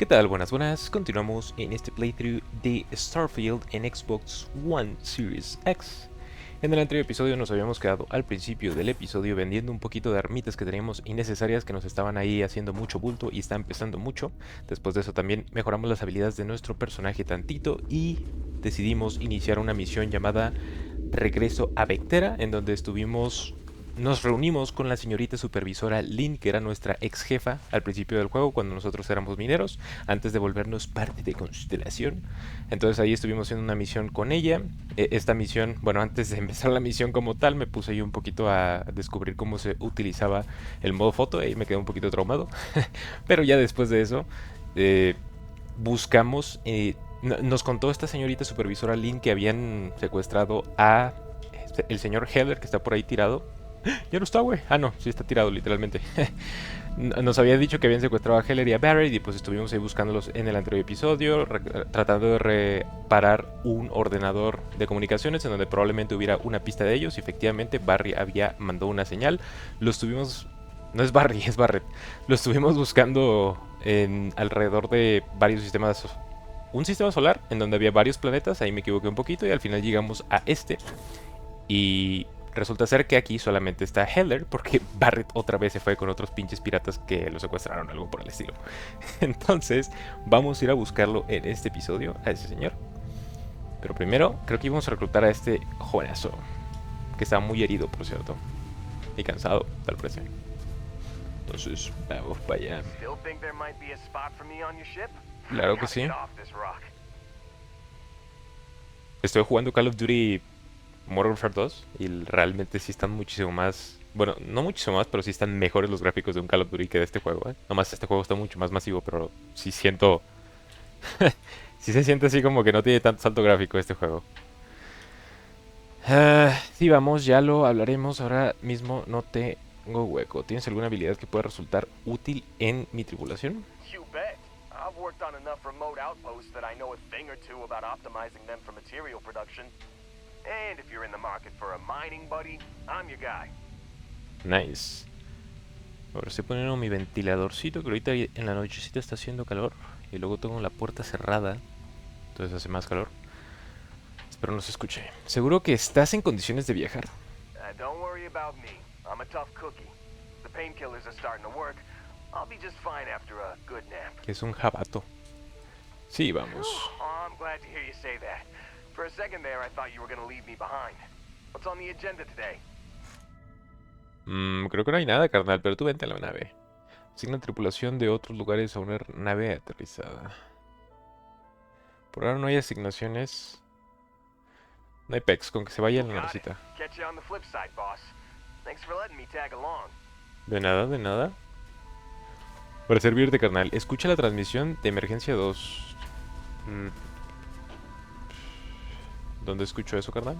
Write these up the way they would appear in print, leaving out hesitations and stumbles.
¿Qué tal? Buenas, buenas. Continuamos en este playthrough de Starfield en Xbox One Series X. En el anterior episodio nos habíamos quedado al principio del episodio vendiendo un poquito de armitas que teníamos innecesarias que nos estaban ahí haciendo mucho bulto y estaban pesando mucho. Después de eso también mejoramos las habilidades de nuestro personaje tantito y decidimos iniciar una misión llamada Regreso a Vectera, en donde nos reunimos con la señorita supervisora Lynn, que era nuestra ex jefa al principio del juego, cuando nosotros éramos mineros, antes de volvernos parte de Constelación. Entonces ahí estuvimos haciendo una misión con ella. Esta misión, bueno, antes de empezar la misión como tal, me puse yo un poquito a descubrir cómo se utilizaba el modo foto, y me quedé un poquito traumado. Pero ya después de eso, buscamos... nos contó esta señorita supervisora Lynn que habían secuestrado a el señor Heller, que está por ahí tirado. Ya no está, güey. Ah, no, sí está tirado, literalmente. Nos había dicho que habían secuestrado a Heller y a Barrett, y pues estuvimos ahí buscándolos en el anterior episodio, tratando de reparar un ordenador de comunicaciones en donde probablemente hubiera una pista de ellos. Y efectivamente, Barry había mandado una señal. Lo estuvimos... No es Barry, es Barrett. Lo estuvimos buscando en alrededor de varios sistemas. Un sistema solar en donde había varios planetas. Ahí me equivoqué un poquito y al final llegamos a este. Y resulta ser que aquí solamente está Heller, porque Barrett otra vez se fue con otros pinches piratas que lo secuestraron, algo por el estilo. Entonces, vamos a ir a buscarlo en este episodio, a ese señor. Pero primero, creo que íbamos a reclutar a este jovenazo, que está muy herido, por cierto. Y cansado, tal parece. Entonces, vamos para allá. Claro que sí. Estoy jugando Call of Duty Modern Warfare 2 y realmente sí están muchísimo más... Bueno, no muchísimo más, pero sí están mejores los gráficos de un Call of Duty que de este juego, ¿eh? Nomás este juego está mucho más masivo, pero sí siento... sí se siente así como que no tiene tanto salto gráfico este juego. Sí, vamos, ya lo hablaremos. Ahora mismo no tengo hueco. ¿Tienes alguna habilidad que pueda resultar útil en mi tripulación? You bet. I've worked on enough remote outposts that I know a thing or two about optimizing them for material production. And if you're in the market for a mining buddy, I'm your guy. Nice. Ahora estoy poniendo mi ventiladorcito, que ahorita en la nochecita está haciendo calor. Y luego tengo la puerta cerrada, entonces hace más calor. Espero no se escuche. ¿Seguro que estás en condiciones de viajar? Don't worry about me. I'm a tough cookie. The painkillers are starting to work. I'll be just fine after a good nap. Que es un jabato. Sí, vamos. Oh, I'm glad to hear you say that. For a second there, I thought you were gonna leave me behind. What's on the agenda today? Creo que no hay nada, carnal, pero tú vente a la nave. Asigna tripulación de otros lugares a una nave aterrizada. Por ahora no hay asignaciones. No hay pex, con que se vaya a la navecita. Catch you on the flip side, boss. Thanks for letting me tag along. De nada, de nada. Para servirte, carnal. Escucha la transmisión de emergencia 2. ¿Dónde escucho eso, carnal?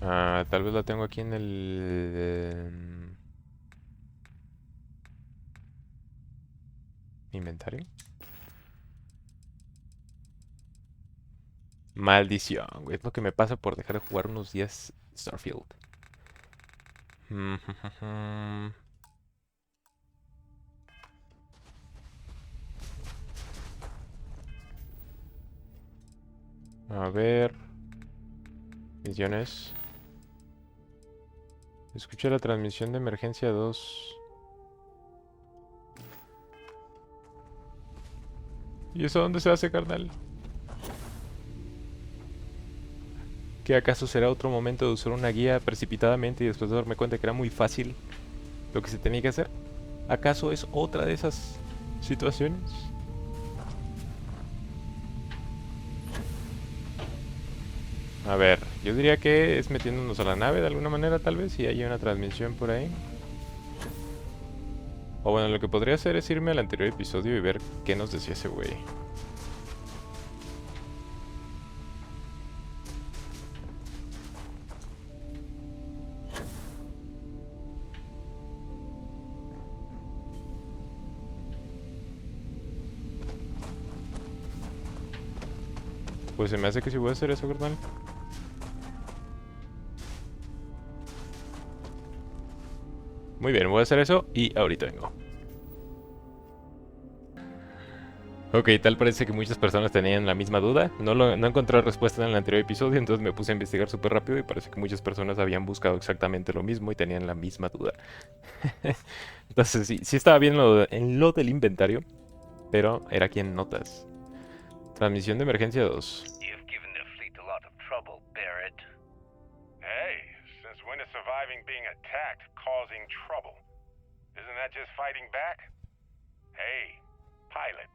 Tal vez la tengo aquí en el... inventario. Maldición, güey. Es lo que me pasa por dejar de jugar unos días Starfield. A ver... misiones. Escucha la transmisión de emergencia 2. ¿Y eso dónde se hace, carnal? ¿Que acaso será otro momento de usar una guía precipitadamente y después de darme cuenta que era muy fácil lo que se tenía que hacer? ¿Acaso es otra de esas situaciones? A ver, yo diría que es metiéndonos a la nave de alguna manera, tal vez, si hay una transmisión por ahí. O bueno, lo que podría hacer es irme al anterior episodio y ver qué nos decía ese güey. Pues se me hace que sí voy a hacer eso, carnal. Muy bien, voy a hacer eso y ahorita vengo. Ok, tal parece que muchas personas tenían la misma duda. No encontré respuesta en el anterior episodio, entonces me puse a investigar súper rápido y parece que muchas personas habían buscado exactamente lo mismo y tenían la misma duda. Entonces sí estaba bien en lo del inventario, pero era aquí en notas. Transmisión de emergencia 2. You've given the fleet a lot of trouble, Barrett. Hey, since when is surviving being attacked causing trouble? Isn't that just fighting back? Hey, pilot,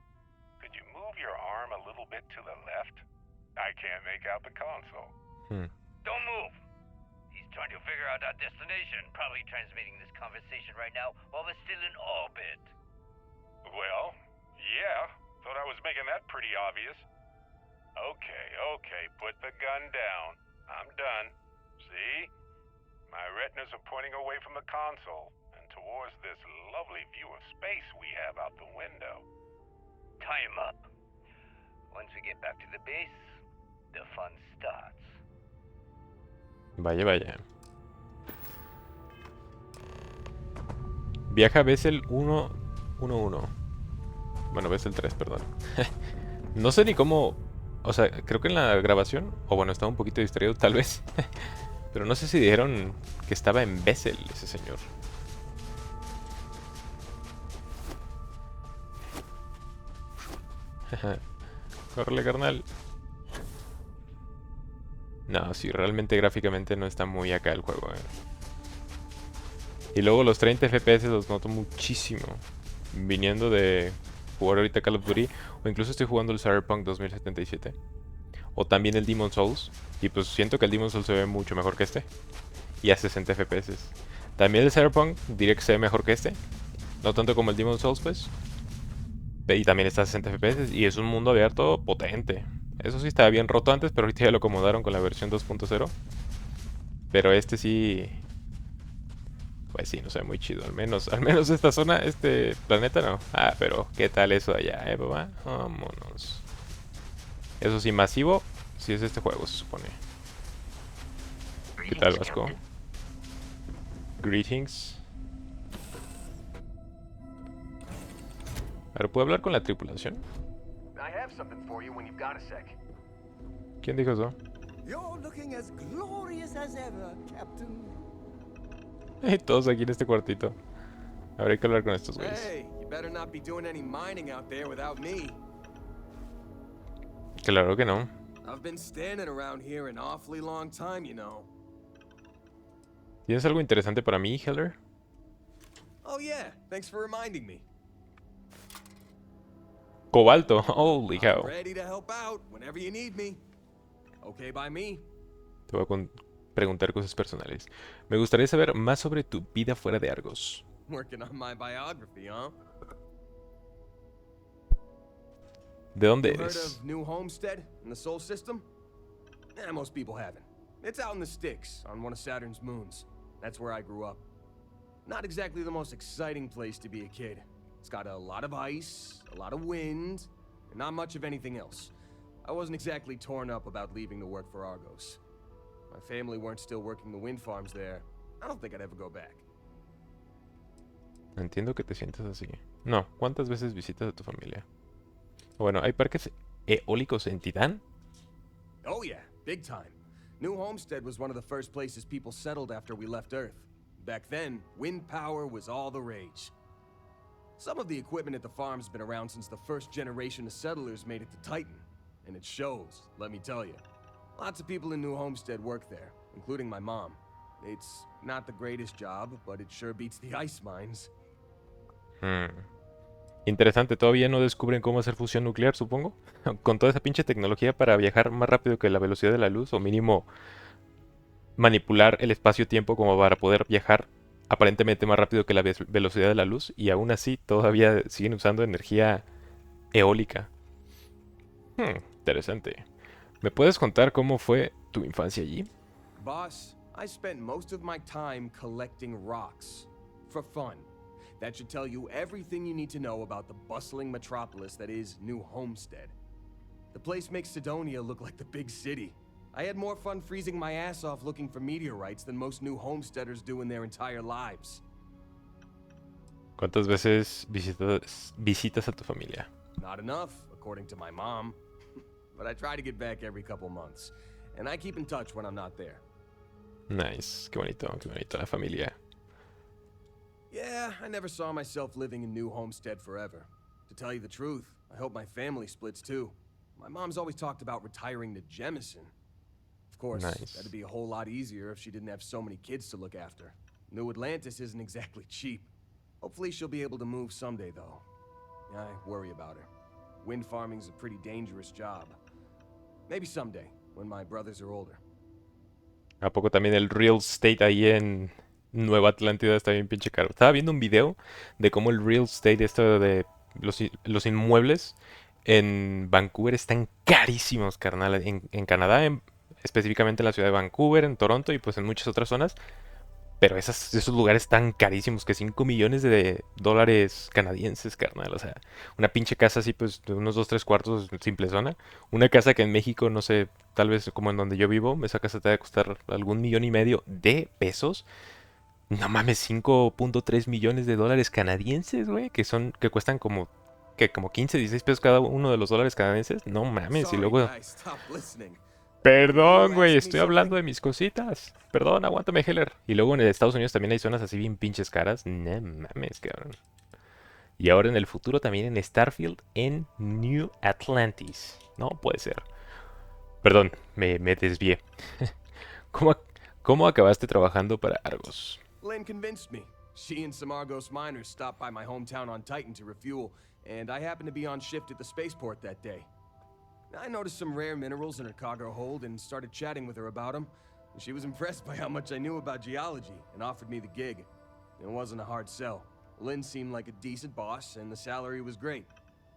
could you move your arm a little bit to the left? I can't make out the console. Don't move. He's trying to figure out our destination. Probably transmitting this conversation right now while we're still in orbit. Well, yeah, thought I was making that pretty obvious. Okay, put the gun down. I'm done. See? My retinas are pointing away from the console and towards this lovely view of space we have out the window. Tie him up. Once we get back to the base, the fun starts. Vaya. Viaja Bessel 111. Bueno, Bessel 3, perdón. No sé ni cómo... O sea, creo que en la grabación... O bueno, estaba un poquito distraído tal vez. Pero no sé si dijeron que estaba en Bessel ese señor. Córrele, carnal. No, sí, realmente gráficamente no está muy acá el juego, Y luego los 30 FPS los noto muchísimo. Viniendo de jugar ahorita Call of Duty. O incluso estoy jugando el Cyberpunk 2077. O también el Demon's Souls. Y pues siento que el Demon's Souls se ve mucho mejor que este. Y a 60 FPS. También el Cyberpunk diría que se ve mejor que este. No tanto como el Demon's Souls, pues. Y también está a 60 FPS. Y es un mundo abierto potente. Eso sí estaba bien roto antes, pero ahorita ya lo acomodaron con la versión 2.0. Pero este sí... Pues sí, no se ve muy chido. Al menos esta zona, este planeta no. Ah, pero ¿qué tal eso de allá, papá? Vámonos. Eso sí, masivo. Sí es este juego, se supone. ¿Qué tal, Vasco? Greetings. Ahora, ¿puedo hablar con la tripulación? I have something for you when you've got a sec. ¿Quién dijo eso? You're looking as glorious as ever, Captain. Todos aquí en este cuartito. Habrá que hablar con estos güeyes. Hey, you better not be doing any mining out there without me. Claro que no. I've been standing around here an awfully long time, you know. ¿Tienes algo interesante para mí, Heller? Oh yeah, thanks for reminding me. Cobalto. Holy I'm cow. ready to help out whenever you need me. Okay by me. Te voy a preguntar cosas personales. Me gustaría saber más sobre tu vida fuera de Argos. Working on my biography, huh? ¿De dónde You heard eres? of New Homestead in the Sol System? Most people haven't. It's out in the sticks, on one of Saturn's moons. That's where I grew up. Not exactly the most exciting place to be a kid. It's got a lot of ice, a lot of wind, and not much of anything else. I wasn't exactly torn up about leaving to work for Argos. My family weren't still working the wind farms there. I don't think I'd ever go back. Entiendo que te sientas así. No, ¿cuántas veces visitas a tu familia? Bueno, ¿hay parques eólicos en Titán? Oh yeah, big time. New Homestead was one of the first places people settled after we left Earth. Back then, wind power was all the rage. Some of the equipment at the farm's been around since the first generation of settlers made it to Titan. And it shows, let me tell you. Lots of people in New Homestead work there, including my mom. It's not the greatest job, but it sure beats the ice mines. Interesante, todavía no descubren cómo hacer fusión nuclear, supongo. Con toda esa pinche tecnología para viajar más rápido que la velocidad de la luz, o mínimo manipular el espacio-tiempo como para poder viajar aparentemente más rápido que la velocidad de la luz, y aún así todavía siguen usando energía eólica. Interesante. ¿Me puedes contar cómo fue tu infancia allí? Boss, I spent most of my time collecting rocks. For fun. That should tell you everything you need to know about the bustling metropolis that is New Homestead. The place makes Sidonia look like the big city. I had more fun freezing my ass off looking for meteorites than most New Homesteaders do in their entire lives. ¿Cuántas veces visitas a tu familia? Not enough, according to my mom. But I try to get back every couple months. And I keep in touch when I'm not there. Nice, qué bonito la familia. Yeah, I never saw myself living in New Homestead forever. To tell you the truth, I hope my family splits too. My mom's always talked about retiring to Jemison. Of course, Nice. that'd be a whole lot easier if she didn't have so many kids to look after. New Atlantis isn't exactly cheap. Hopefully she'll be able to move someday, though. I worry about her. Wind farming's a pretty dangerous job. Maybe someday, when my brothers are older. ¿A poco también el real estate ahí en Nueva Atlántida está bien pinche caro? Estaba viendo un video de cómo el real estate, esto de los inmuebles en Vancouver están carísimos, carnal. En Canadá, específicamente en la ciudad de Vancouver, en Toronto y pues en muchas otras zonas. Pero esos lugares tan carísimos que 5 millones de dólares canadienses, carnal. O sea, una pinche casa así, pues, de unos 2, 3 cuartos, simple zona. Una casa que en México, no sé, tal vez como en donde yo vivo, esa casa te va a costar algún $1,500,000 de pesos. No mames, 5.3 millones de dólares canadienses, güey, que cuestan como 15, 16 pesos cada uno de los dólares canadienses. No mames, y Sorry, luego... guys, stop listening. Perdón, güey, estoy hablando de mis cositas. Perdón, aguántame, Heller. Y luego en Estados Unidos también hay zonas así bien pinches caras. No mames, cabrón. Y ahora en el futuro también en Starfield, en New Atlantis. No puede ser. Perdón, me desvié. ¿Cómo, cómo acabaste trabajando para Argos? Lynn convinced me. She and some Argos miners stopped by my hometown on Titan to refuel, and I happened to be on shift at the spaceport that day. I noticed some rare minerals in her cargo hold and started chatting with her about them. She was impressed by how much I knew about geology and offered me the gig. It wasn't a hard sell. Lynn seemed like a decent boss, and the salary was great.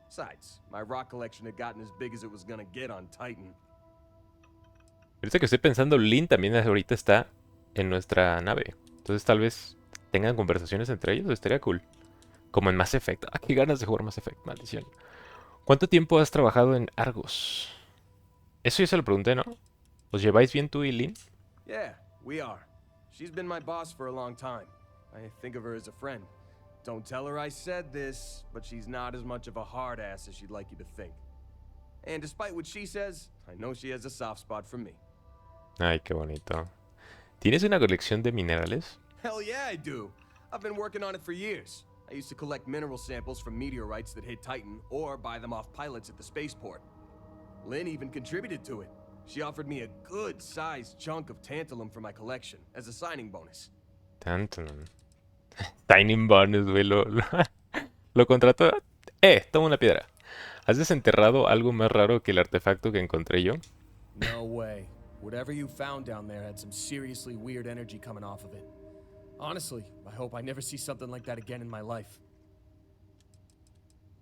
Besides, my rock collection had gotten as big as it was gonna get on Titan. Ahorita que estoy pensando, Lynn también ahorita está en nuestra nave. Entonces tal vez tengan conversaciones entre ellos, estaría cool. Como en Mass Effect. Ah, qué ganas de jugar Mass Effect, maldición. ¿Cuánto tiempo has trabajado en Argos? Eso ya se lo pregunté, ¿no? ¿Os lleváis bien tú y Lynn? Yeah, we are. She's been my boss for a long time. I think of her as a friend. Don't tell her I said this, but she's not as much of a hard ass as she'd like you to think. And despite what she says, I know she has a soft spot for me. Ay, qué bonito. ¿Tienes una colección de minerales? Hell yeah, I do. I've been working on it for years. I used to collect mineral samples from meteorites that hit Titan or buy them off pilots at the spaceport. Lynn even contributed to it. She offered me a good-sized chunk of tantalum for my collection as a signing bonus. Tantalum. Signing bonus, güey. Lo contrató. Toma una piedra. ¿Has desenterrado algo más raro que el artefacto que encontré yo? No way. Whatever you found down there had some seriously weird energy coming off of it. Honestly, I hope I never see something like that again in my life.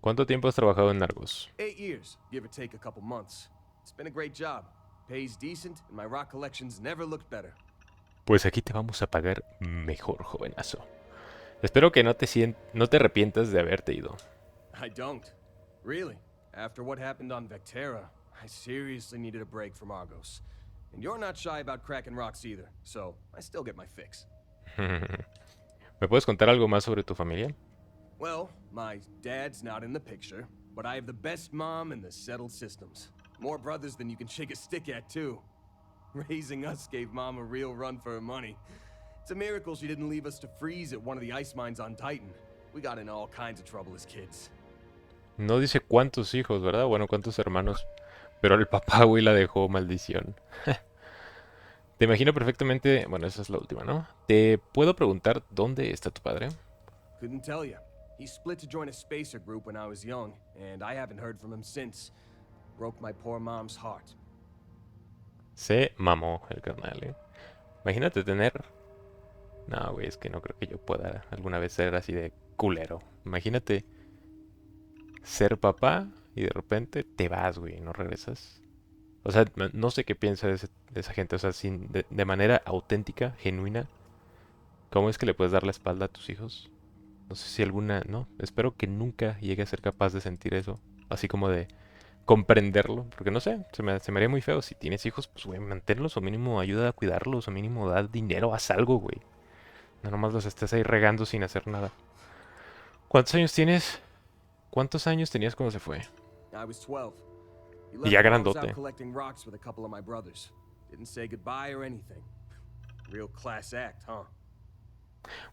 ¿Cuánto tiempo has trabajado en Argos? 8 years, give or take a couple months. It's been a great job. Pays decent, and my rock collections never looked better. Pues aquí te vamos a pagar mejor, jovenazo. Espero que no te arrepientas de haberte ido. I don't. Really. After what happened on Vectera, I seriously needed a break from Argos. And you're not shy about cracking rocks either, so I still get my fix. ¿Me puedes contar algo más sobre tu familia? Well, my dad's not in the picture, but I have the best mom in the settled systems. More brothers than you can shake a stick at, too. Raising us gave Mom a real run for her money. It's a miracle she didn't leave us to freeze at one of the ice mines on Titan. We got in all kinds of trouble as kids. No dice cuántos hijos, ¿verdad? Bueno, cuántos hermanos. Pero el papá, güey, la dejó, maldición. Te imagino perfectamente... Bueno, esa es la última, ¿no? ¿Te puedo preguntar dónde está tu padre? Couldn't tell you. He split to join a spacer group when I was young, and I haven't heard from him since. Broke my poor mom's heart. Se mamó el carnal, ¿eh? Imagínate tener... No, güey, es que no creo que yo pueda alguna vez ser así de culero. Imagínate ser papá y de repente te vas, güey, no regresas. O sea, no sé qué piensa de esa gente. O sea, de manera auténtica, genuina. ¿Cómo es que le puedes dar la espalda a tus hijos? No sé si alguna... No, espero que nunca llegue a ser capaz de sentir eso. Así como de comprenderlo. Porque no sé, se me haría muy feo. Si tienes hijos, pues, güey, manténlos o mínimo ayuda a cuidarlos. O mínimo da dinero, haz algo, güey. No nomás los estés ahí regando sin hacer nada. ¿Cuántos años tienes? ¿Cuántos años tenías cuando se fue? I was 12. He Y left ya while I was grandote. out collecting rocks with a couple of my brothers. Didn't say goodbye or anything. Real class act, huh?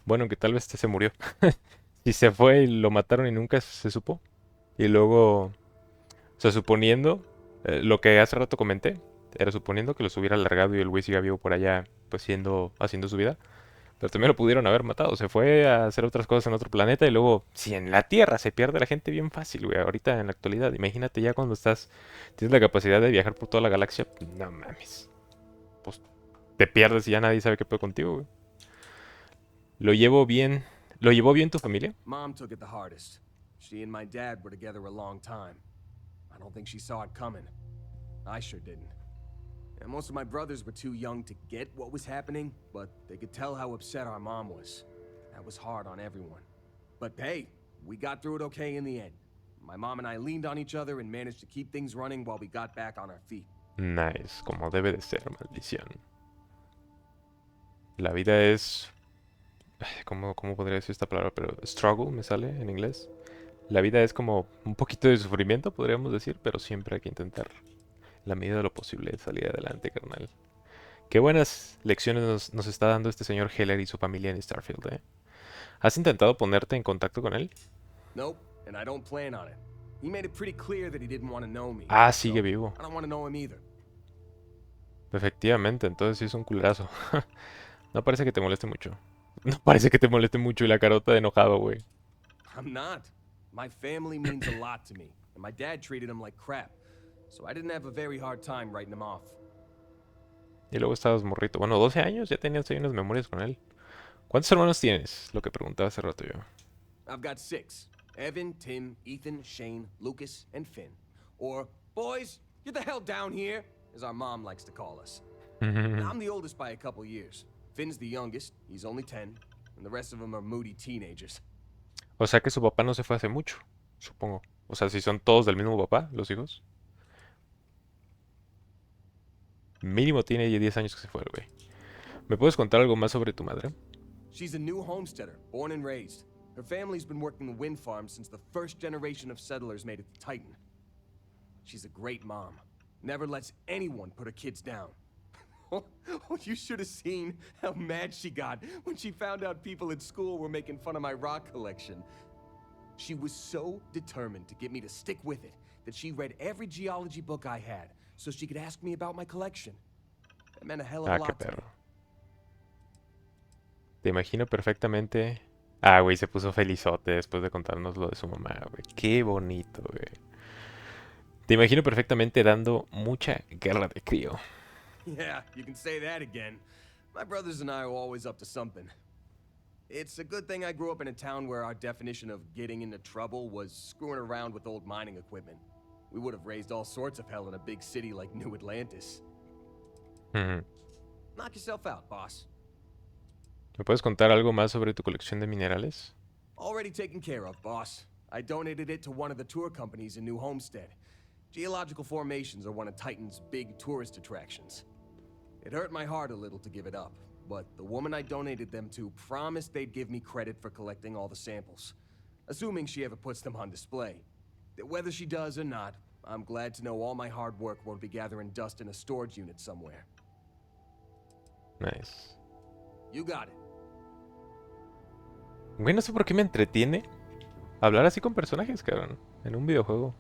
Bueno, que tal vez se murió. Si se fue y lo mataron y nunca se supo. Y luego, o sea, suponiendo, lo que hace rato comenté, era suponiendo que los hubiera alargado y el güey siga vivo por allá, pues haciendo su vida. Pero también lo pudieron haber matado. Se fue a hacer otras cosas en otro planeta y luego, si en la Tierra se pierde la gente bien fácil, güey, ahorita en la actualidad, imagínate ya cuando tienes la capacidad de viajar por toda la galaxia, no mames. Pues te pierdes y ya nadie sabe qué puede contigo, güey. Lo llevo bien. ¿Lo llevó bien tu familia? Mom took it the hardest. She and my dad were together a long time. I don't think she saw it coming. I sure didn't. And most of my brothers were too young to get what was happening, but they could tell how upset our mom was. That was hard on everyone. But hey, we got through it okay in the end. My mom and I leaned on each other and managed to keep things running while we got back on our feet. Nice, como debe de ser, maldición. La vida es... ¿Cómo podría decir esta palabra? Pero struggle me sale en inglés. La vida es como un poquito de sufrimiento, podríamos decir, pero siempre hay que intentar, la medida de lo posible, salir adelante, carnal. Qué buenas lecciones nos está dando este señor Heller y su familia en Starfield, ¿eh? ¿Has intentado ponerte en contacto con él? Nope, and I don't plan on it. He made it pretty clear that he didn't want to know me. Ah, so sigue vivo. I don't want to know him either. Efectivamente, entonces sí es un culerazo. No parece que te moleste mucho. No parece que te moleste mucho y la carota de enojado, güey. I'm not. My family means a lot to me, and my dad treated him like crap. So I didn't have a very hard time writing him off. Y luego estabas morrito. Bueno, 12 años, ya tenías ahí unas memorias con él. ¿Cuántos hermanos tienes? Lo que preguntaba hace rato yo. I've got 6. Evan, Tim, Ethan, Shane, Lucas, and Finn. Or, boys, get the hell down here, as our mom likes to call us. I'm the oldest by a couple years. Finn's the youngest, he's only 10, and the rest of them are moody teenagers. O sea que su papá no se fue hace mucho, supongo. O sea, si son todos del mismo papá, los hijos. Mínimo tiene 10 años que se fue el güey. ¿Me puedes contar algo más sobre tu madre? She's a new homesteader, born and raised. Her family's been working the wind farm since the first generation of settlers made it to Titan. She's a great mom. Never lets anyone put her kids down. Oh, you should have seen how mad she got when she found out people at school were making fun of my rock collection. She was so determined to get me to stick with it that she read every geology book I had so she could ask me about my collection. That meant a hell of a Ah, qué lot to me. perro. Te imagino perfectamente. Ah, güey, se puso felizote después de contarnos lo de su mamá, güey. Qué bonito, güey. Te imagino perfectamente dando mucha guerra de crío. Yeah, you can say that again. My brothers and I are always up to something. It's a good thing I grew up in a town where our definition of getting into trouble was screwing around with old mining equipment. We would have raised all sorts of hell in a big city like New Atlantis. Ujú. Knock yourself out, boss. ¿Me puedes contar algo más sobre tu colección de minerales? Already taken care of, boss. I donated it to one of the tour companies in New Homestead. Geological formations are one of Titan's big tourist attractions. It hurt my heart a little to give it up, but the woman I donated them to promised they'd give me credit for collecting all the samples, assuming she ever puts them on display. Whether she does or not, I'm glad to know all my hard work won't be gathering dust in a storage unit somewhere. Nice. You got it. Güey, no sé por qué me entretiene hablar así con personajes, cabrón, en un videojuego.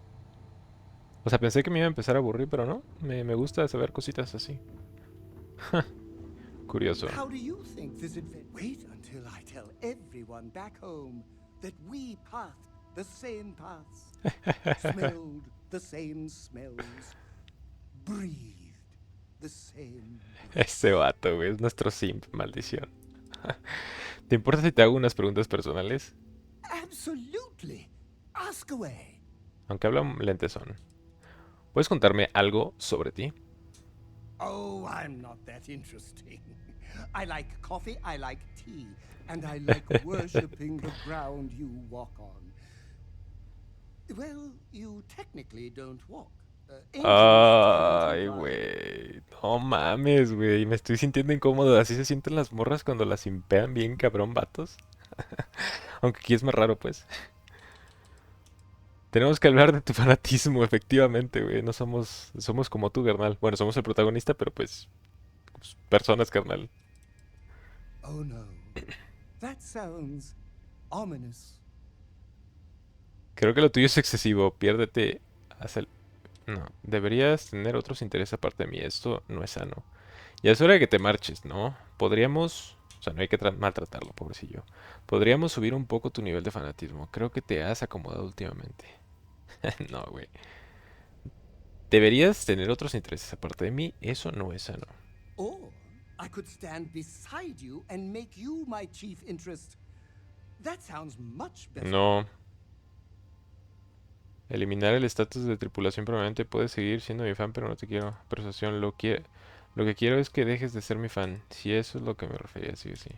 O sea, pensé que me iba a empezar a aburrir, pero no. Me gusta saber cositas así. Curioso. How do you think this adventure? Wait until I tell everyone back home that we passed the same paths, smelled the same smells, breathed the same. Ese vato, güey, es nuestro simp, maldición. ¿Te importa si te hago unas preguntas personales? Absolutely. Ask away. Aunque hablan lentezón. ¿Puedes contarme algo sobre ti? Oh, I'm not that interesting. I like coffee, I like tea, and I like worshipping the ground you walk on. Well, you technically don't walk. Ay, güey. No mames, güey. Me estoy sintiendo incómodo. Así se sienten las morras cuando las simpean bien, cabrón, vatos. Aunque aquí es más raro, pues. Tenemos que hablar de tu fanatismo, efectivamente, güey. No somos como tú, carnal. Bueno, somos el protagonista, pero pues personas, carnal. Oh no. That sounds ominous. Creo que lo tuyo es excesivo. Piérdete. Haz el... No, deberías tener otros intereses aparte de mí. Esto no es sano. Ya es hora de que te marches, ¿no? Podríamos... O sea, no hay que maltratarlo, pobrecillo. Podríamos subir un poco tu nivel de fanatismo. Creo que te has acomodado últimamente. No, güey. Deberías tener otros intereses aparte de mí. Eso no es sano. Or I could stand beside you and make you my chief interest. That sounds much better. No. Eliminar el estatus de tripulación permanente. Puedes seguir siendo mi fan, pero no te quiero. Persuasión, lo que quiero es que dejes de ser mi fan. Si eso es lo que me refería, sí, sí.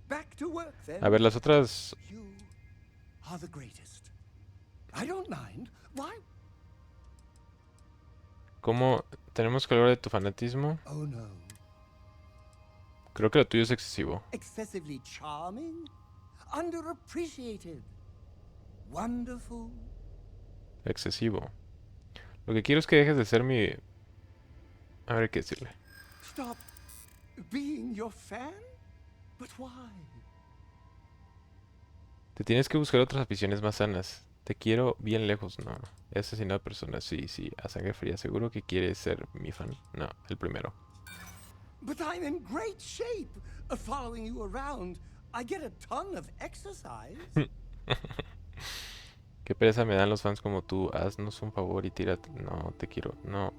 Back to work then. A ver, las otras... You are the greatest. I don't mind. Why? ¿Cómo tenemos que hablar de tu fanatismo? Oh no. Creo que lo tuyo es excesivo. Excessively charming? Underappreciated? Wonderful? Excesivo. Lo que quiero es que dejes de ser mi... A ver qué decirle. Stop being your fan? But why? Te tienes que buscar otras aficiones más sanas. Te quiero bien lejos, no. He asesinado a personas, sí, sí, a sangre fría. ¿Seguro que quieres ser mi fan? No, el primero. But I'm in great shape. Following you around, I get a ton of exercise. Qué pereza me dan los fans como tú. Haznos un favor y tírate. No, te quiero, no.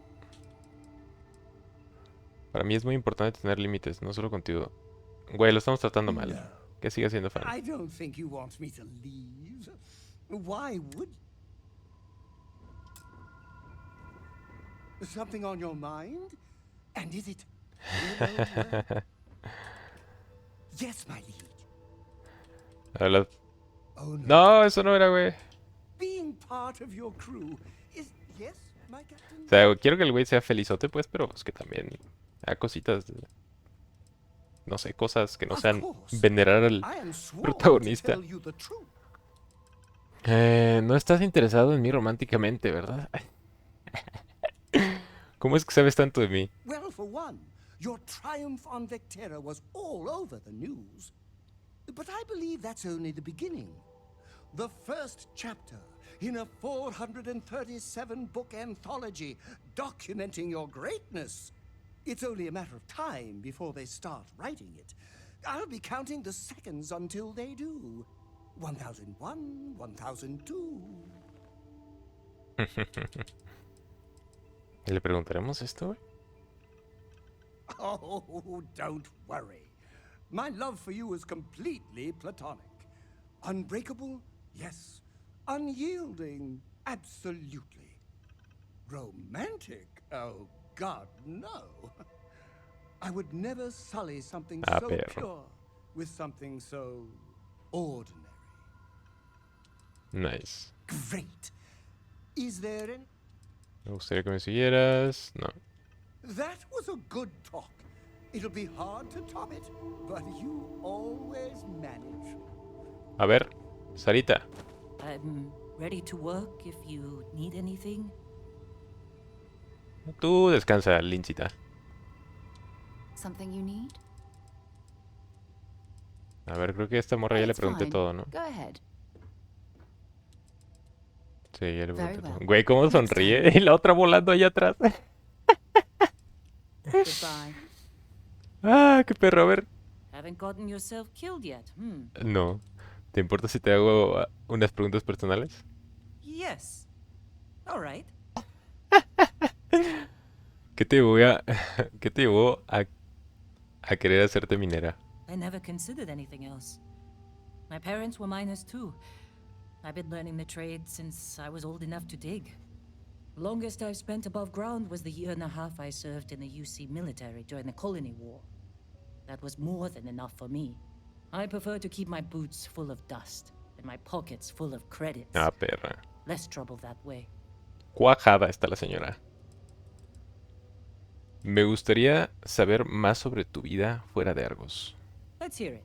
Para mí es muy importante tener límites, no solo contigo. Güey, lo estamos tratando mal. No. Que siga siendo fan. I don't think you want me to leave. Why would... Something on your mind? And is it... Yes, my liege. Habla- Oh no. No, eso no era, güey. Being part of your crew is... Yes, my captain? O sea, quiero que el güey sea felizote, pues, pero pues que también haga cositas. No sé, cosas que no Of sean course. venerar al I am sworn protagonista. to tell you the truth. No estás interesado en mí románticamente, ¿verdad? ¿Cómo es que sabes tanto de mí? Well, for one, your triumph on Vectera was all over the news. But I believe that's only the beginning. The first chapter in a 437-book anthology documenting your greatness. It's only a matter of time before they start writing it. I'll be counting the seconds until they do. 1001, 1002. ¿Le preguntaremos esto, güey? Oh, don't worry. My love for you is completely platonic. Unbreakable? Yes. Unyielding? Absolutely. Romantic? Oh, God, no. I would never sully something so perro. pure with something so ordinary. Nice. Great. Is there any... Me gustaría que me siguieras. No. That was a good talk. It'll be hard to top it, but you always manage. A ver, Sarita. I'm ready to work if you need anything. Tú descansa, Lincita. Something you need? A ver, creo que a esta morra ya le It's pregunté fine. todo, ¿no? Go ahead. Sí, ya le Very pregunté todo. well. Güey, cómo Next sonríe. Y la otra volando allá atrás. Goodbye. Ah, qué perro. A ver. Haven't gotten yourself killed yet, hmm? No. ¿Te importa si te hago unas preguntas personales? Yes. All right. ¿Qué te llevó qué te llevó a querer hacerte minera? I never considered anything else. My parents were miners too. I've been learning the trade since I was old enough to dig. The longest I've spent above ground was the year and a half I served in the UC military during the Colony War. That was more than enough for me. I prefer to keep my boots full of dust and my pockets full of credits. Ah, perra. Less trouble that way. Cuajada está la señora. Me gustaría saber más sobre tu vida fuera de Argos. Let's hear it.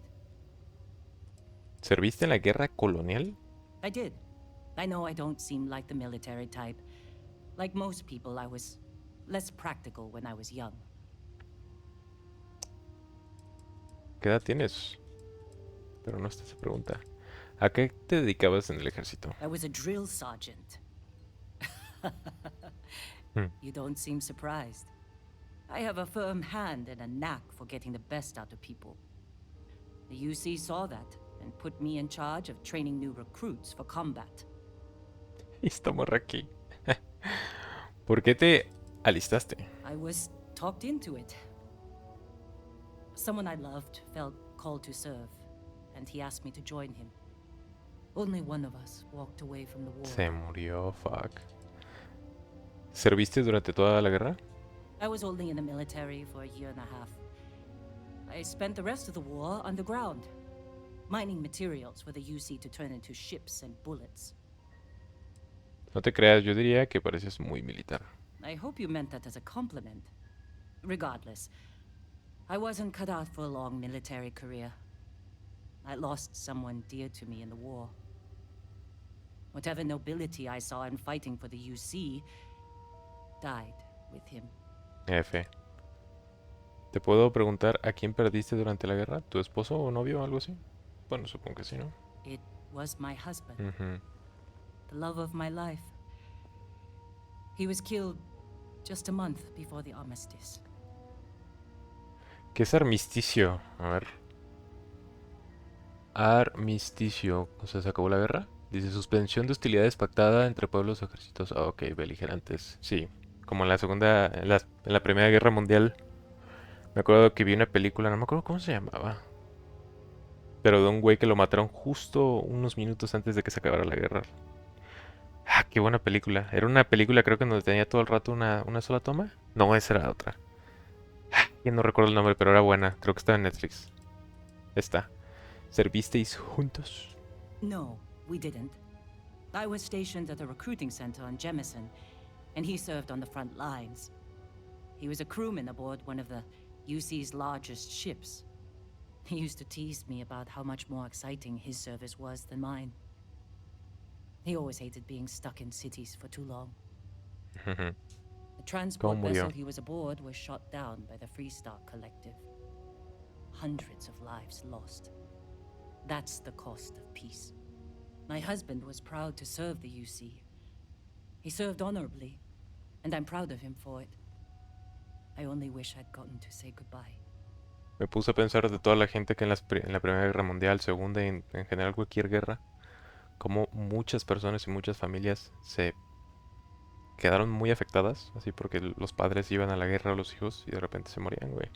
¿Serviste en la guerra colonial? I did. I know I don't seem like the military type. Like most people, I was less practical when I was young. ¿Qué edad tienes? Pero no está esa pregunta. ¿A qué te dedicabas en el ejército? I was a drill sergeant. You don't seem surprised. I have a firm hand and a knack for getting the best out of people. The UC saw that and put me in charge of training new recruits for combat. Y esta morra aquí. ¿Por qué te alistaste? I was talked into it. Someone I loved felt called to serve, and he asked me to join him. Only one of us walked away from the war. Se murió, fuck. ¿Serviste durante toda la guerra? I was only in the military for a year and a half. I spent the rest of the war underground, mining materials for the UC to turn into ships and bullets. No te creas, yo diría que pareces muy militar. I hope you meant that as a compliment. Regardless, I wasn't cut out for a long military career. I lost someone dear to me in the war. Whatever nobility I saw in fighting for the UC died with him. F. ¿Te puedo preguntar a quién perdiste durante la guerra? ¿Tu esposo o novio o algo así? Bueno, supongo que sí, ¿no? It was my husband, Ujú. the love of my life. He was killed just a month before the armistice. ¿Qué es armisticio? A ver. Armisticio. O sea, ¿se acabó la guerra? Dice suspensión de hostilidades pactada entre pueblos o ejércitos. Ah, ok, beligerantes. Sí. Como en la segunda, en la Primera Guerra Mundial. Me acuerdo que vi una película, no me acuerdo cómo se llamaba. Pero de un güey que lo mataron justo unos minutos antes de que se acabara la guerra. Ah, qué buena película. Era una película creo que donde tenía todo el rato una sola toma. No, esa era otra. Ya no recuerdo el nombre, pero era buena. Creo que estaba en Netflix. Está. ¿Servisteis juntos? No, we didn't. I was stationed at a recruiting center on Jemison, and he served on the front lines. He was a crewman aboard one of the UC's largest ships. He used to tease me about how much more exciting his service was than mine. He always hated being stuck in cities for too long. The transport ¿Cómo murió? vessel he was aboard was shot down by the Freestar Collective. Hundreds of lives lost. That's the cost of peace. My husband was proud to serve the UC. He served honorably, and I'm proud of him for it. I only wish I'd gotten to say goodbye. Me puse a pensar de toda la gente que en la Primera Guerra Mundial, Segunda y en general cualquier guerra, como muchas personas y muchas familias se quedaron muy afectadas, así porque los padres iban a la guerra a los hijos y de repente se morían, güey.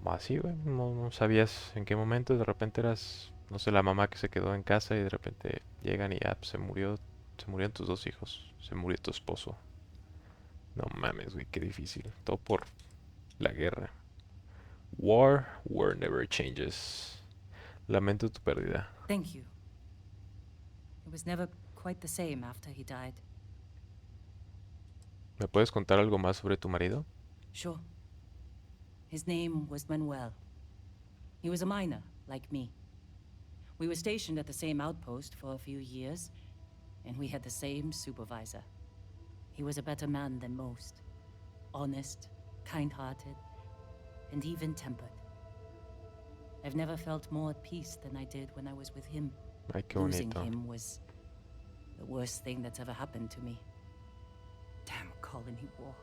Así, güey, no sabías en qué momento, de repente eras, no sé, la mamá que se quedó en casa y de repente llegan y ya pues, se murieron tus dos hijos, se murió tu esposo. No mames, güey, qué difícil. Todo por la guerra. War never changes. Lamento tu pérdida. Thank you. It was never quite the same after he died. ¿Me puedes contar algo más sobre tu marido? Sure. His name was Manuel. He was a miner, like me. We were stationed at the same outpost for a few years, and we had the same supervisor. He was a better man than most. Honest, kind-hearted, and even-tempered. I've never felt more at peace than I did when I was with him. Ay, qué Losing bonito. him was the worst thing that's ever happened to me. Damn colony war.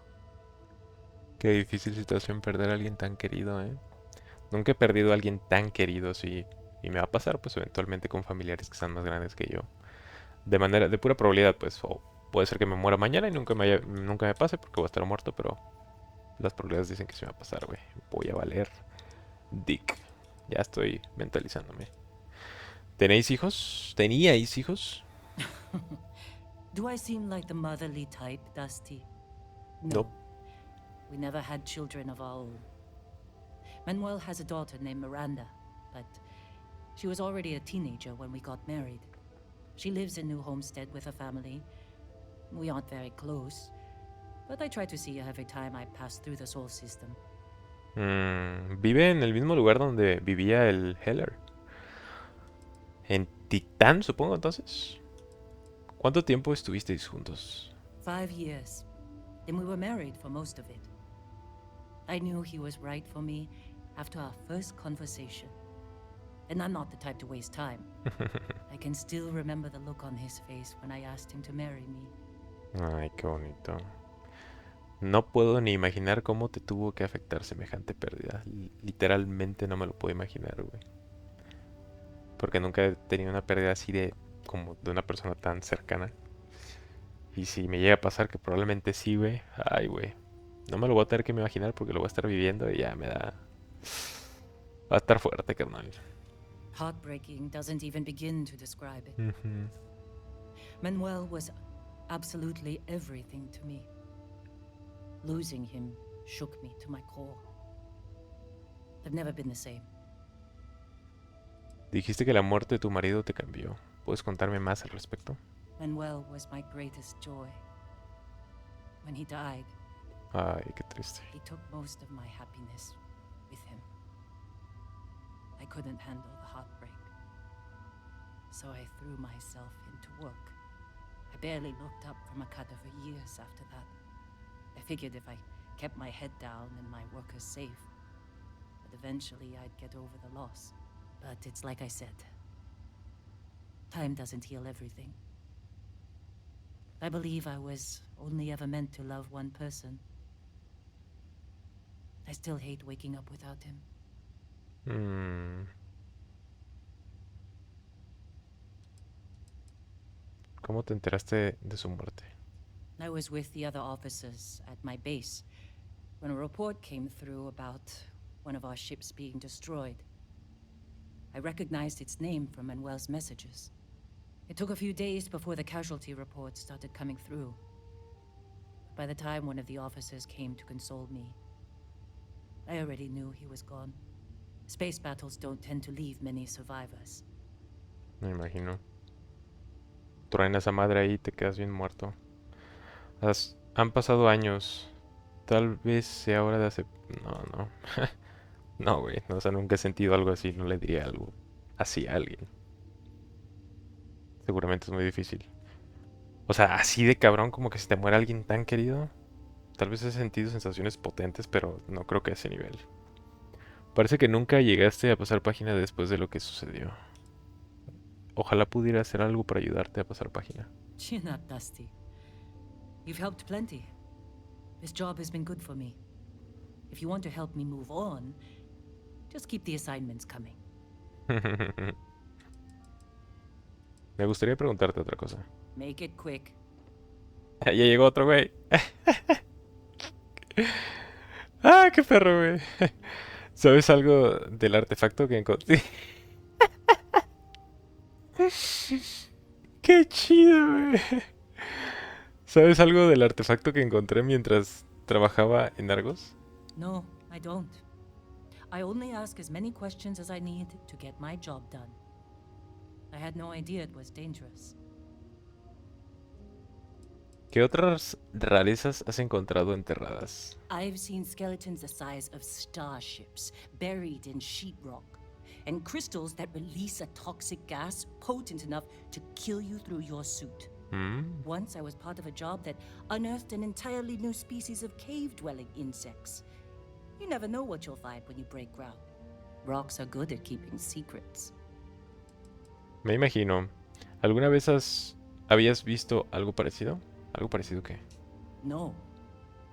Qué difícil situación perder a alguien tan querido, ¿eh? Nunca he perdido a alguien tan querido, sí. Y me va a pasar, pues, eventualmente con familiares que sean más grandes que yo. De pura probabilidad, pues, o puede ser que me muera mañana y nunca me pase porque voy a estar muerto, pero las probabilidades dicen que se me va a pasar, güey. Voy a valer dick. Ya estoy mentalizándome. ¿Tenéis hijos? ¿Teníais hijos? Do I seem like the motherly type, Dusty? Nope. We never had children of our own. Manuel has a daughter named Miranda, but she was already a teenager when we got married. She lives in New Homestead with her family. We aren't very close, but I try to see her every time I pass through the Sol system. Vive en el mismo lugar donde vivía el Heller. En Titán, supongo, entonces. ¿Cuánto tiempo estuvisteis juntos? 5 years. Then we were married for most of it. I knew he was right for me after our first conversation. And I'm not the type to waste time. I can still remember the look on his face when I asked him to marry me. Ay, qué bonito. No puedo ni imaginar cómo te tuvo que afectar semejante pérdida. Literalmente no me lo puedo imaginar, güey. Porque nunca he tenido una pérdida así de como de una persona tan cercana. Y si me llega a pasar, que probablemente sí, güey. Ay, güey. No me lo voy a tener que imaginar porque lo voy a estar viviendo y ya me da... Va a estar fuerte, carnal. Heartbreaking doesn't even begin to describe it. Ujú. Manuel was absolutely everything to me. Losing him shook me to my core. I've never been the same. Dijiste que la muerte de tu marido te cambió. ¿Puedes contarme más al respecto? Manuel was my greatest joy. When he died, Ay, qué triste. he took most of my happiness with him. I couldn't handle the heartbreak, so I threw myself into work. I barely looked up from Akata for years after that. I figured if I kept my head down and my workers safe, that eventually I'd get over the loss. But it's like I said, time doesn't heal everything. I believe I was only ever meant to love one person. I still hate waking up without him. ¿Cómo te enteraste de su muerte? I was with the other officers at my base when a report came through about one of our ships being destroyed. I recognized its name from Manuel's messages. It took a few days before the casualty reports started coming through. By the time one of the officers came to console me, I already knew he was gone. Space battles don't tend to leave many survivors. Me imagino. Truena esa madre ahí y te quedas bien muerto. Han pasado años. Tal vez sea hora de hacer... No. No, güey. No, o sea, nunca he sentido algo así. No le diría algo así a alguien. Seguramente es muy difícil. O sea, así de cabrón como que se te muere alguien tan querido. Tal vez he sentido sensaciones potentes, pero no creo que a ese nivel. Parece que nunca llegaste a pasar página después de lo que sucedió. Ojalá pudiera hacer algo para ayudarte a pasar página. Chin up, Dusty. You've helped plenty. This job has been good for me. If you want to help me move on, just keep the assignments coming. Me gustaría preguntarte otra cosa. Make it quick. Ya llegó otro güey. Ah, qué perro, güey. ¿Sabes algo del artefacto que encontré? Qué chido, güey. ¿Sabes algo del artefacto que encontré mientras trabajaba en Argos? No, I don't. I only ask as many questions as I need to get my job done. I had no idea it was dangerous. ¿Qué otras rarezas has encontrado enterradas? I've seen skeletons the size of starships buried in sheetrock, and crystals that release a toxic gas potent enough to kill you through your suit. Once I was part of a job that unearthed an entirely new species of cave-dwelling insects. You never know what you'll find when you break ground. Rocks are good at keeping secrets. Me imagino. ¿Alguna vez habías visto algo parecido? ¿Algo parecido qué? No.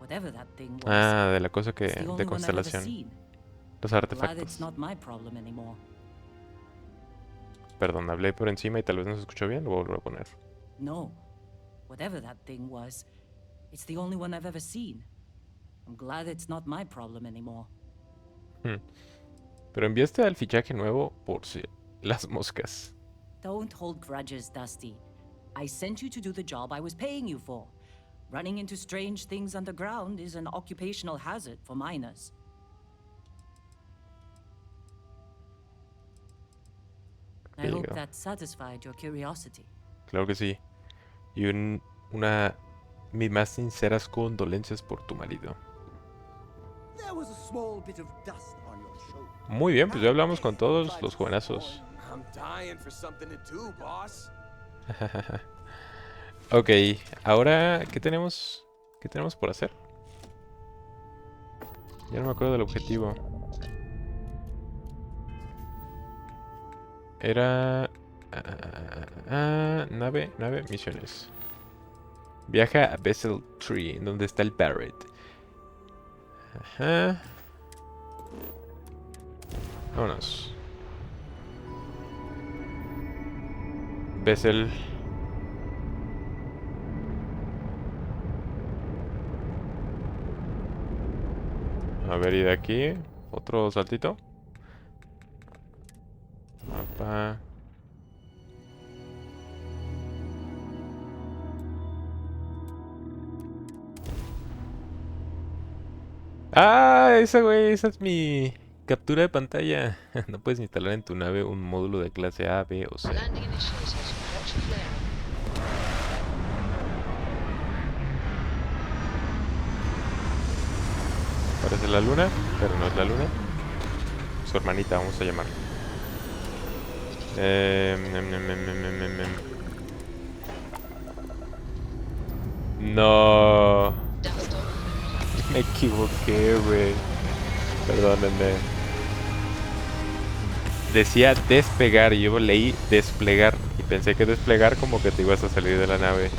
Whatever that thing was. Ah, de la cosa que... it's the only de one I've ever constelación. seen. Los Glad artefactos. it's not my problem anymore. Perdón, hablé por encima y tal vez no se escuchó bien. Lo voy a volver a poner. No. Whatever that thing was, it's the only one I've ever seen. I'm glad it's not my problem anymore. Pero enviaste al fichaje nuevo por si las moscas. Don't hold grudges, Dusty. I sent you to do the job I was paying you for. Running into strange things underground is an occupational hazard for miners. I There you hope go. that satisfied your curiosity. Claro que sí. Y mis más sinceras condolencias por tu marido. There was a small bit of dust on your shoulder. Muy bien, pues ya hablamos con todos los jovenazos. I'm dying for something to do, boss. Ok, ahora, ¿qué tenemos? ¿Qué tenemos por hacer? Ya no me acuerdo del objetivo. Era... nave, misiones. Viaja a Vessel 3, donde está el Barrett. Ajá. Vámonos. Vessel. A ver, y de aquí, otro saltito. Mapa. Ah, esa güey, esa es mi captura de pantalla. No puedes instalar en tu nave un módulo de clase A, B o C. Parece la luna, pero no es la luna. Su hermanita, vamos a llamarla. No. Me equivoqué, güey. Perdónenme. Decía despegar y yo leí desplegar. Y pensé que desplegar como que te ibas a salir de la nave.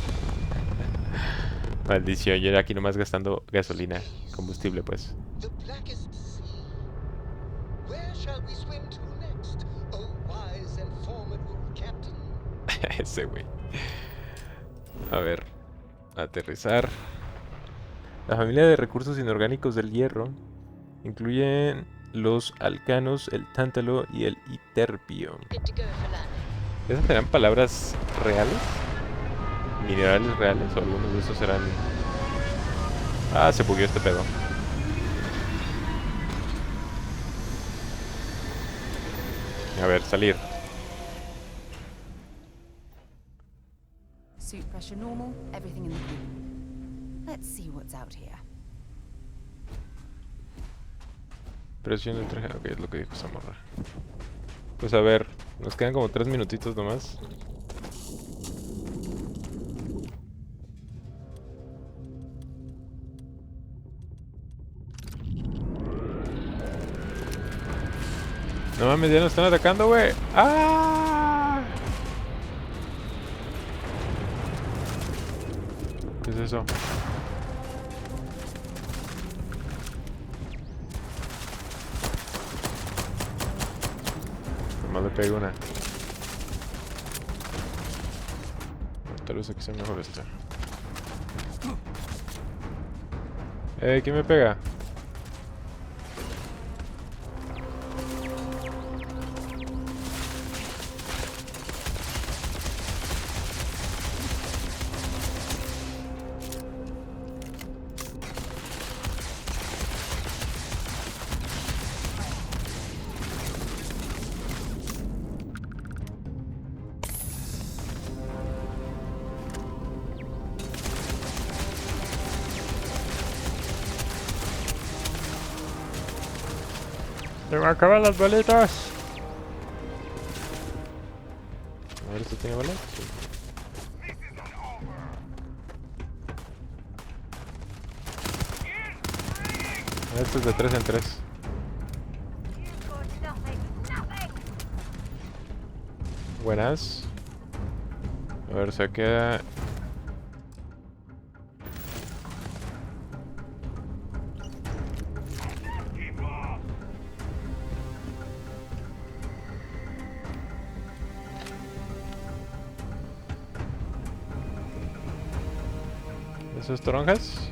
Maldición, yo aquí nomás gastando gasolina. Combustible, pues. The blackest sea. Where shall we swim to next, oh wise and formidable captain? Ese güey. A ver. Aterrizar. La familia de recursos inorgánicos del hierro incluyen los alcanos, el tántalo y el iterpio. ¿Esas serán palabras reales? ¿Minerales reales? ¿O algunos de esos serán...? Ah, se bugueó este pedo. A ver, salir. Suit pressure normal, everything in the green. Let's see what's out here. Presión del traje. Ok, es lo que dijo esa morra. Pues a ver, nos quedan como 3 minutitos nomás. No mames, ya nos están atacando, güey. ¡Ah! ¿Qué es eso? Nomás le pego una. Tal vez aquí sea mejor esta. ¿Quién me pega? Se me acaban las balitas. A ver, ¿esto tiene balas? Sí. Esto es de 3 en 3. Buenas. A ver, se queda... ¿Esos toronjas?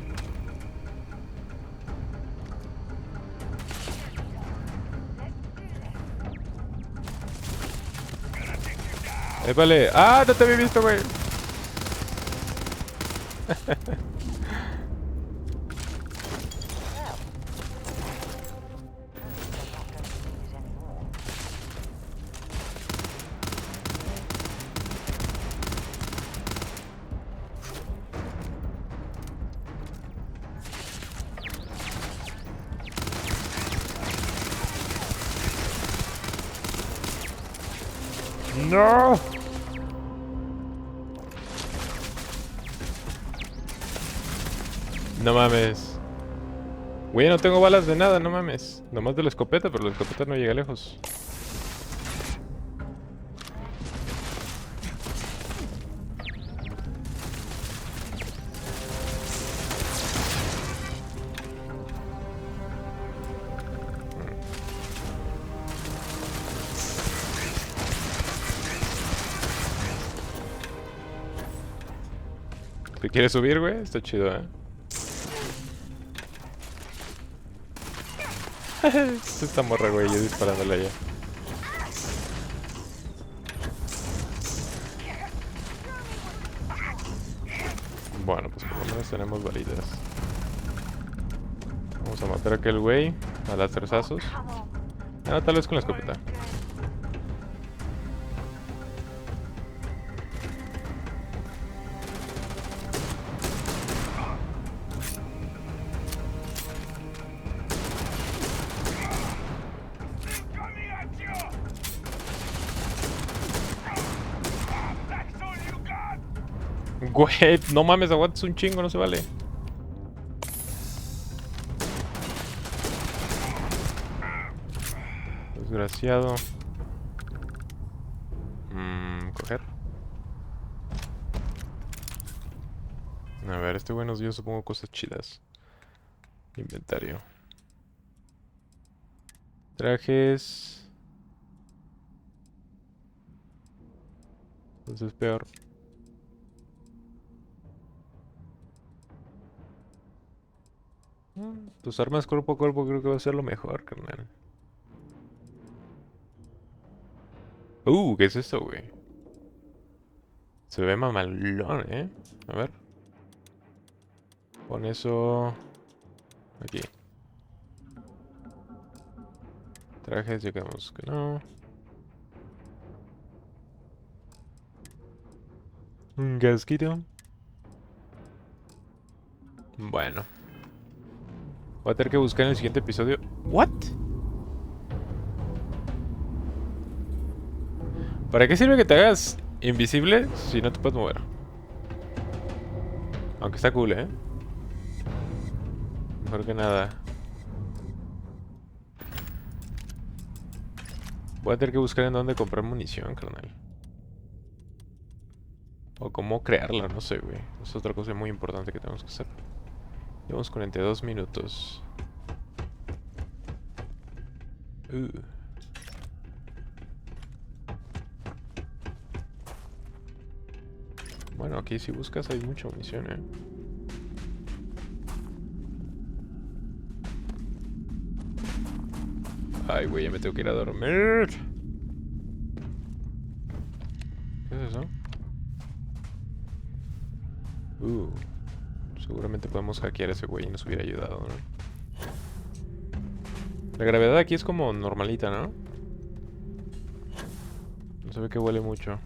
Vale. ¡Ah! No te había visto, güey. ¡No! No mames. Güey, no tengo balas de nada, no mames. Nomás de la escopeta, pero la escopeta no llega lejos. ¿Te quieres subir, güey? Está chido, ¿eh? Esta morra, güey, yo disparándole allá. Bueno, pues por lo menos tenemos balitas. Vamos a matar a aquel güey a las trenzazos. Ah, tal vez con la escopeta. Güey, no mames, aguantas un chingo, no se vale. Desgraciado. Coger. A ver, este güey nos dio, supongo, cosas chidas. Inventario. Trajes. Entonces es peor. Tus armas cuerpo a cuerpo creo que va a ser lo mejor, carnal. ¿Qué es esto, güey? Se ve mamalón, ¿eh? A ver. Pon eso... aquí. Trajes, digamos que no. Un casquito. Bueno. Voy a tener que buscar en el siguiente episodio. ¿What? ¿Para qué sirve que te hagas invisible si no te puedes mover? Aunque está cool, ¿eh? Mejor que nada. Voy a tener que buscar en dónde comprar munición, carnal. O cómo crearla, no sé, güey. Es otra cosa muy importante que tenemos que hacer. Llevamos 42 minutos. Bueno, aquí si buscas hay mucha munición, ¿eh? Ay, güey, ya me tengo que ir a dormir. ¿Qué es eso? Seguramente podemos hackear a ese güey y nos hubiera ayudado, ¿no? La gravedad aquí es como normalita, ¿no? No se ve que huele mucho.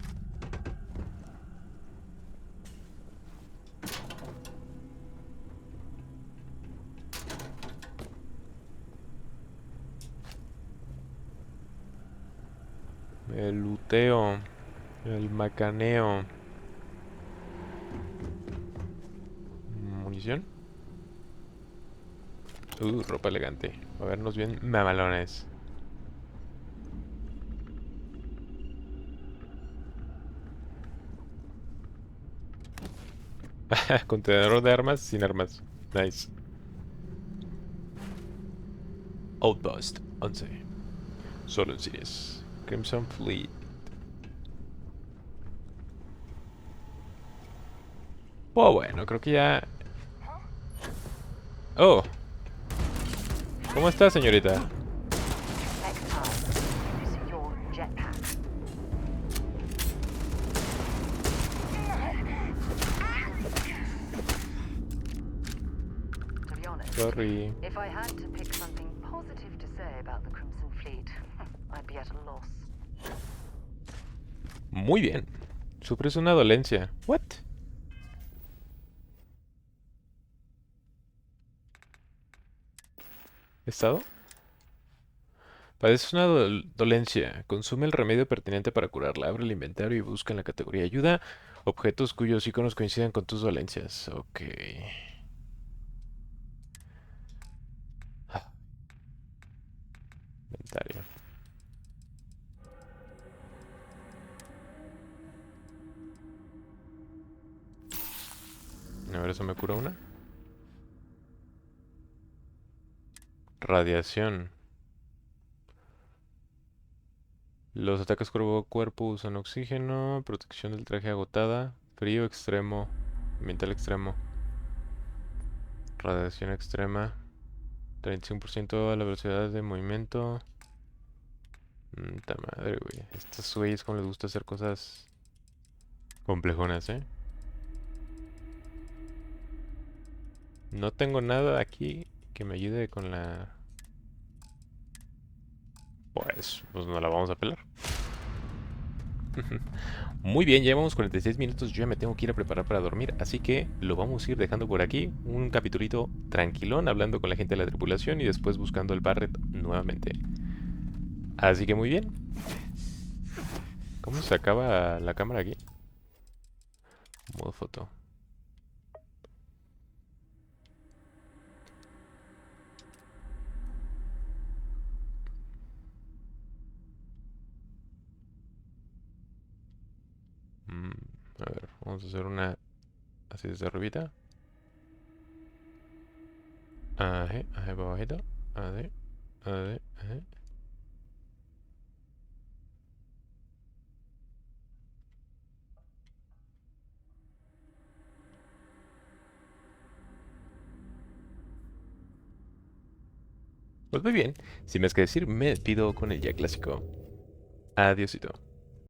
El luteo. El macaneo. ¿Munición? Ropa elegante. A vernos bien mamalones. Contenedor de armas sin armas. Nice. Outpost 11. Solo en series. Crimson Fleet. Oh, bueno, creo que ya... Oh. ¿Cómo está, señorita? Sorry. If I had to pick something positive to say about the Crimson Fleet, I'd be at a loss. Muy bien. Sufres una dolencia. What? ¿Estado? Padeces una dolencia. Consume el remedio pertinente para curarla. Abre el inventario y busca en la categoría ayuda objetos cuyos iconos coincidan con tus dolencias. Ok. Ah, inventario. A ver, eso me cura una. Radiación. Los ataques cuerpo a cuerpo usan oxígeno. Protección del traje agotada. Frío extremo. Ambiental extremo. Radiación extrema. 35% a la velocidad de movimiento. Ta madre, güey. Estos güeyes como les gusta hacer cosas complejonas, ¿eh? No tengo nada aquí que me ayude con la... Pues no la vamos a pelar. Muy bien, ya llevamos 46 minutos. Yo ya me tengo que ir a preparar para dormir. Así que lo vamos a ir dejando por aquí. Un capitulito tranquilón, hablando con la gente de la tripulación y después buscando el Barret nuevamente. Así que muy bien. ¿Cómo se acaba la cámara aquí? Modo foto. A ver, vamos a hacer una así desde arribita. Ajá, ajá, para abajito. Así, así, así. Pues muy bien, sin más que decir, me despido con el ya clásico. Adiósito.